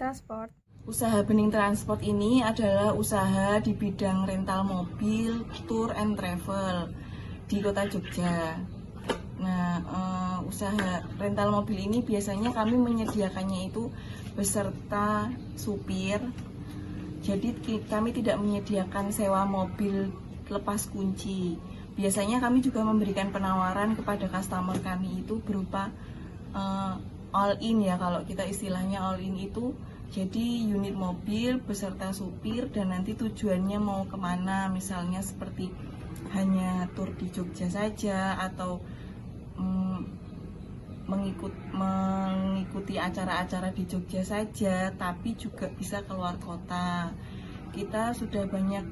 Transport? Usaha Bening Transport ini adalah usaha di bidang rental mobil, tour and travel di Kota Jogja. Nah, usaha rental mobil ini biasanya kami menyediakannya itu beserta supir. Jadi kami tidak menyediakan sewa mobil lepas kunci. Biasanya kami juga memberikan penawaran kepada customer kami itu berupa all in ya, kalau kita istilahnya all in itu jadi unit mobil beserta supir dan nanti tujuannya mau kemana, misalnya seperti hanya tur di Jogja saja atau mengikuti acara-acara di Jogja saja, tapi juga bisa keluar kota. Kita sudah banyak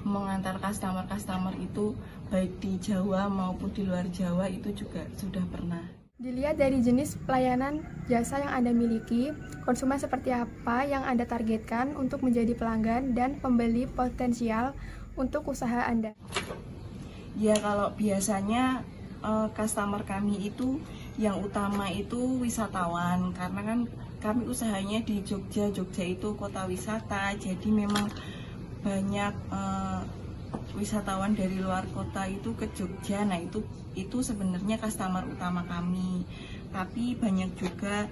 mengantar customer itu baik di Jawa maupun di luar Jawa, itu juga sudah pernah. Dilihat dari jenis pelayanan jasa yang Anda miliki, konsumen seperti apa yang Anda targetkan untuk menjadi pelanggan dan pembeli potensial untuk usaha Anda? Ya, kalau biasanya customer kami itu yang utama itu wisatawan, karena kan kami usahanya di Jogja. Jogja itu kota wisata, jadi memang banyak wisatawan dari luar kota itu ke Jogja. Nah, itu sebenarnya customer utama kami. Tapi banyak juga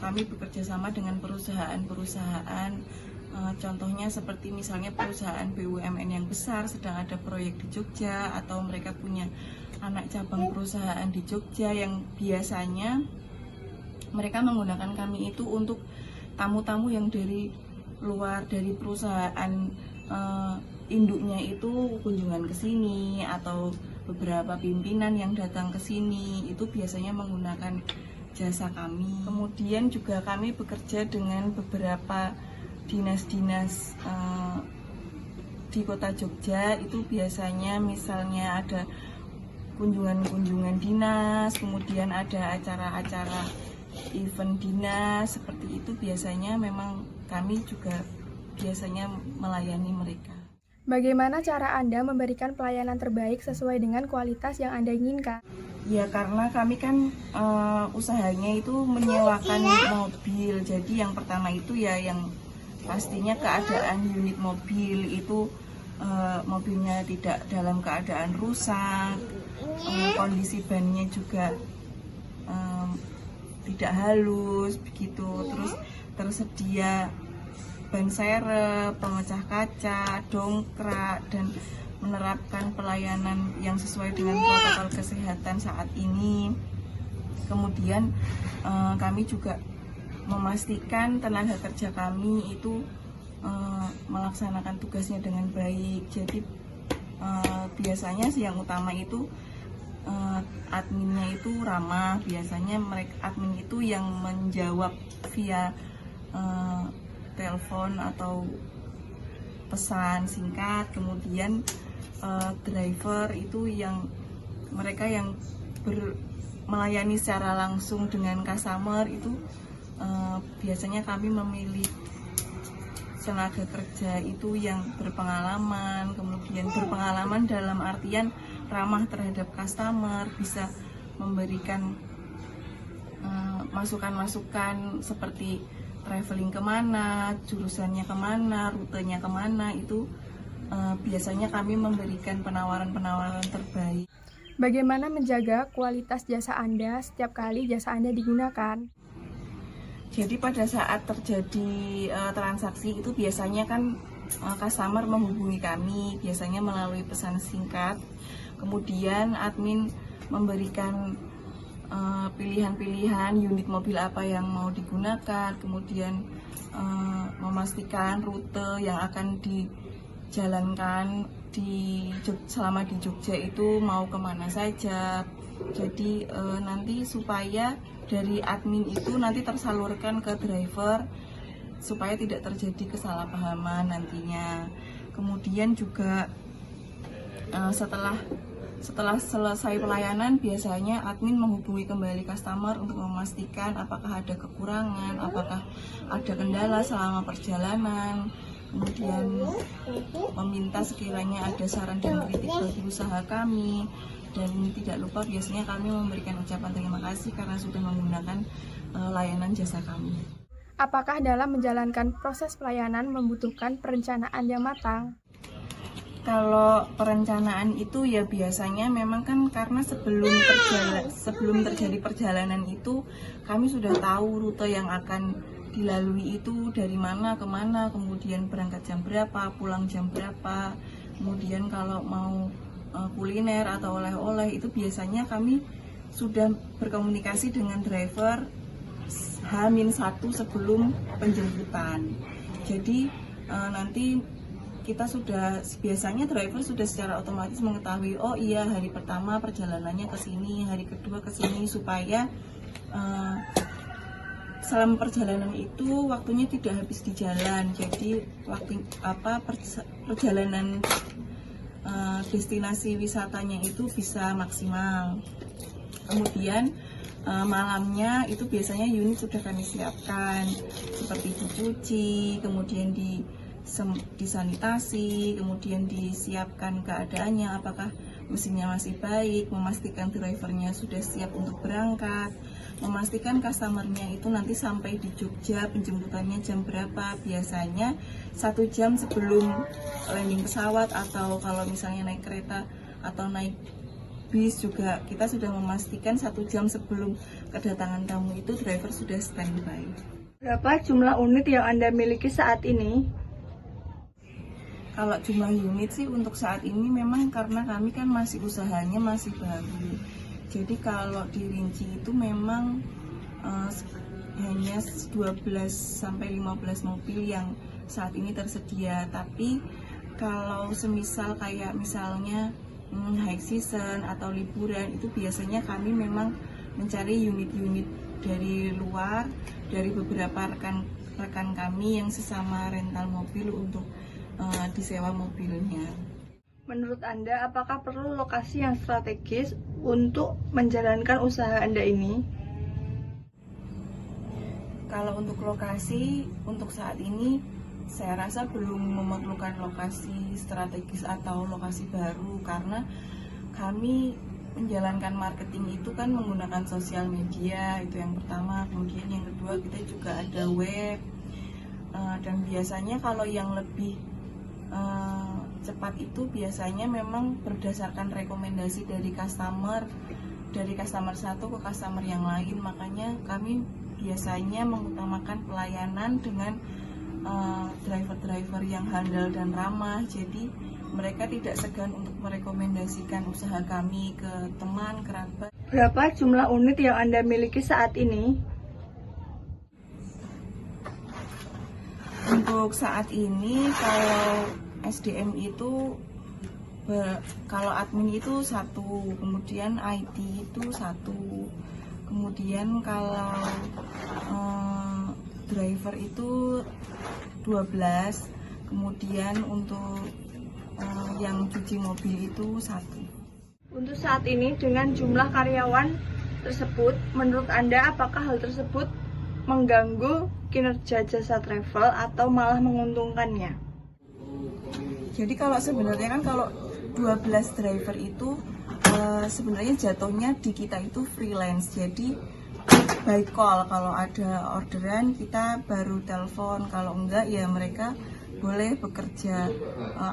kami bekerja sama dengan perusahaan-perusahaan, contohnya seperti misalnya perusahaan BUMN yang besar sedang ada proyek di Jogja, atau mereka punya anak cabang perusahaan di Jogja yang biasanya mereka menggunakan kami itu untuk tamu-tamu yang dari luar, dari perusahaan induknya itu kunjungan ke sini, atau beberapa pimpinan yang datang ke sini itu biasanya menggunakan jasa kami. Kemudian juga kami bekerja dengan beberapa dinas-dinas di Kota Jogja. Itu biasanya misalnya ada kunjungan-kunjungan dinas, kemudian ada acara-acara event dinas, seperti itu biasanya memang kami juga biasanya melayani mereka. Bagaimana cara Anda memberikan pelayanan terbaik sesuai dengan kualitas yang Anda inginkan? Ya, karena kami kan usahanya itu menyewakan mobil. Jadi yang pertama itu ya yang pastinya keadaan unit mobil itu mobilnya tidak dalam keadaan rusak, kondisi bannya juga tidak halus begitu, terus tersedia ban serep, pemecah kaca, dongkrak, dan menerapkan pelayanan yang sesuai dengan protokol kesehatan saat ini. Kemudian kami juga memastikan tenaga kerja kami itu melaksanakan tugasnya dengan baik. Jadi biasanya sih yang utama itu adminnya itu ramah. Biasanya mereka admin itu yang menjawab via telepon atau pesan singkat. Kemudian driver itu yang mereka yang melayani secara langsung dengan customer itu biasanya kami memilih tenaga kerja itu yang berpengalaman. Kemudian berpengalaman dalam artian ramah terhadap customer, bisa memberikan masukan-masukan seperti traveling kemana, jurusannya kemana, rutenya kemana, itu biasanya kami memberikan penawaran-penawaran terbaik. Bagaimana menjaga kualitas jasa Anda setiap kali jasa Anda digunakan? Jadi pada saat terjadi transaksi itu biasanya kan customer menghubungi kami, biasanya melalui pesan singkat. Kemudian admin memberikan pilihan-pilihan unit mobil apa yang mau digunakan, kemudian memastikan rute yang akan dijalankan selama di Jogja itu mau kemana saja. Jadi nanti supaya dari admin itu nanti tersalurkan ke driver supaya tidak terjadi kesalahpahaman nantinya. Kemudian juga setelah selesai pelayanan, biasanya admin menghubungi kembali customer untuk memastikan apakah ada kekurangan, apakah ada kendala selama perjalanan. Kemudian meminta sekiranya ada saran dan kritik bagi usaha kami. Dan tidak lupa biasanya kami memberikan ucapan terima kasih karena sudah menggunakan layanan jasa kami. Apakah dalam menjalankan proses pelayanan membutuhkan perencanaan yang matang? Kalau perencanaan itu ya biasanya memang kan karena sebelum terjadi perjalanan itu kami sudah tahu rute yang akan dilalui itu dari mana ke mana, kemudian berangkat jam berapa, pulang jam berapa. Kemudian kalau mau kuliner atau oleh-oleh itu biasanya kami sudah berkomunikasi dengan driver H-1 sebelum penjemputan. Jadi nanti kita biasanya driver sudah secara otomatis mengetahui, oh iya hari pertama perjalanannya ke sini, hari kedua ke sini, supaya selama perjalanan itu waktunya tidak habis di jalan. Jadi perjalanan destinasi wisatanya itu bisa maksimal. Kemudian malamnya itu biasanya unit sudah kami siapkan seperti dicuci, kemudian disanitasi, kemudian disiapkan keadaannya, apakah mesinnya masih baik, memastikan drivernya sudah siap untuk berangkat, memastikan customernya itu nanti sampai di Jogja penjemputannya jam berapa. Biasanya 1 jam sebelum landing pesawat, atau kalau misalnya naik kereta atau naik bis juga kita sudah memastikan 1 jam sebelum kedatangan tamu itu driver sudah standby. Berapa jumlah unit yang Anda miliki saat ini? Kalau jumlah unit sih untuk saat ini memang karena kami kan usahanya masih baru. Jadi kalau dirinci itu memang hanya 12-15 mobil yang saat ini tersedia. Tapi kalau misalnya high season atau liburan, itu biasanya kami memang mencari unit-unit dari luar, dari beberapa rekan kami yang sesama rental mobil untuk disewa mobilnya. Menurut Anda, apakah perlu lokasi yang strategis untuk menjalankan usaha Anda ini? Kalau untuk lokasi, untuk saat ini saya rasa belum memerlukan lokasi strategis atau lokasi baru, karena kami menjalankan marketing itu kan menggunakan sosial media, itu yang pertama. Kemudian yang kedua, kita juga ada web, dan biasanya kalau yang lebih cepat itu biasanya memang berdasarkan rekomendasi dari customer satu ke customer yang lain. Makanya kami biasanya mengutamakan pelayanan dengan driver-driver yang handal dan ramah. Jadi mereka tidak segan untuk merekomendasikan usaha kami ke teman, kerabat. Berapa jumlah unit yang Anda miliki saat ini? Untuk saat ini kalau SDM itu kalau admin itu 1, kemudian IT itu 1, kemudian kalau driver itu 12, kemudian untuk yang cuci mobil itu 1. Untuk saat ini dengan jumlah karyawan tersebut, menurut Anda apakah hal tersebut mengganggu kinerja jasa travel atau malah menguntungkannya? Jadi kalau sebenarnya kan kalau 12 driver itu sebenarnya jatuhnya di kita itu freelance. Jadi by call, kalau ada orderan kita baru telepon, kalau enggak ya mereka boleh bekerja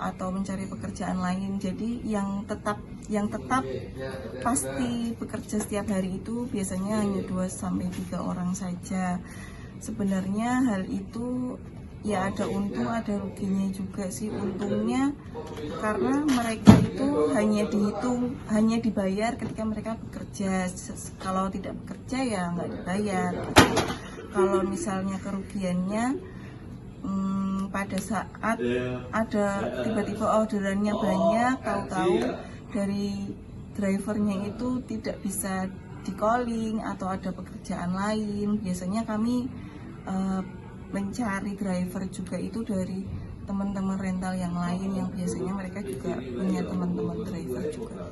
atau mencari pekerjaan lain. Jadi yang tetap pasti bekerja setiap hari itu biasanya hanya 2-3 orang saja. Sebenarnya hal itu ya ada untung ada ruginya juga sih. Untungnya karena mereka itu hanya dibayar ketika mereka bekerja. Kalau tidak bekerja ya nggak dibayar. Kalau misalnya kerugiannya pada saat ada tiba-tiba orderannya banyak, tahu-tahu dari drivernya itu tidak bisa di calling atau ada pekerjaan lain, biasanya kami mencari driver juga itu dari teman-teman rental yang lain yang biasanya mereka juga punya teman-teman driver juga.